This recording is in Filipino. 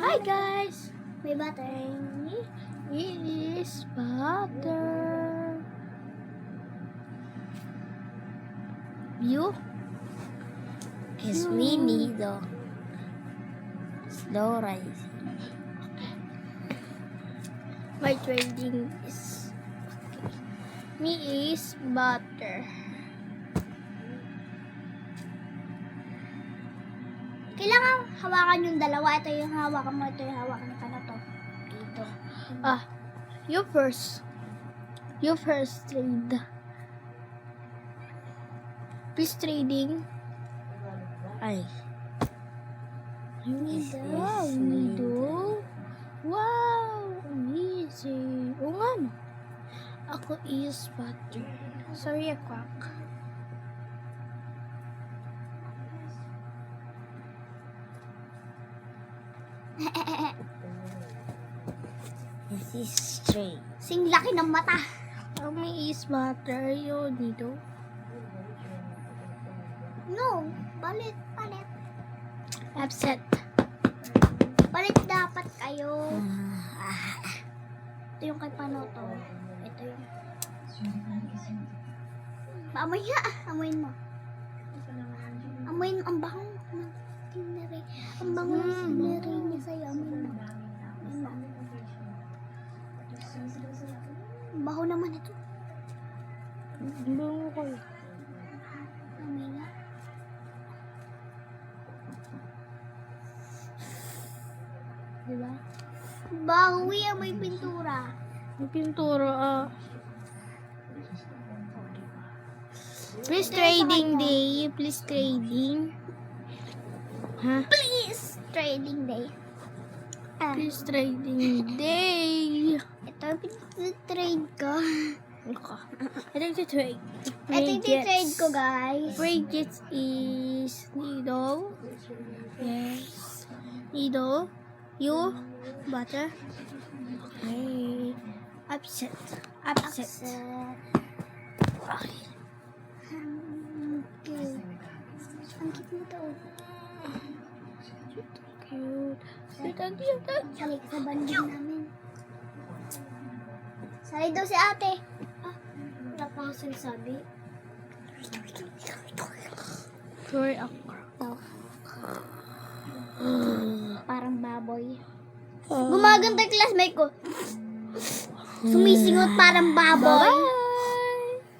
Hi guys! May butter. It is butter. You? Is mini though. Slow rising. My trading is me is butter. Kailangan hawakan yung dalawa. Ito yung hawakan mo. Ito yung hawakan ka na to. Dito. You first. You first trade. Please trading. Ay. Wow, nido. Wow, amazing. O nga no. Ako is butter. Sorry, quack. This is straight. Sing laki ng mata. Kami is butter yun, nido. No, palit. Upset. Palit dapat kayo. Ito yung kay Panoto. Ito yung... Mamaya, amoyin mo. Amoyin mo, ang bango. Ang bango ng scenery niya sa'yo. Amoyin mo. Ang baho naman ito. Ang bango ko. Amoyin nga. Diba? Bawi ang may pintura. May pintura Please trading day. Please trading. Ha? Please trading day. Please trading day. Ito trade ko. I think the trade. Ito yung trade ko, guys. Frigate is needle. Yes. Needle. You. Butter. Okay. Upset. Okay. Okay. Ang cute mo to. Cute. Cute. Sali sa banding namin. Sali daw si ate. Wala pa akong sinasabi. Sorry ako. Parang baboy. Gumaganda yung classmate ko. Sumisingot parang baboy.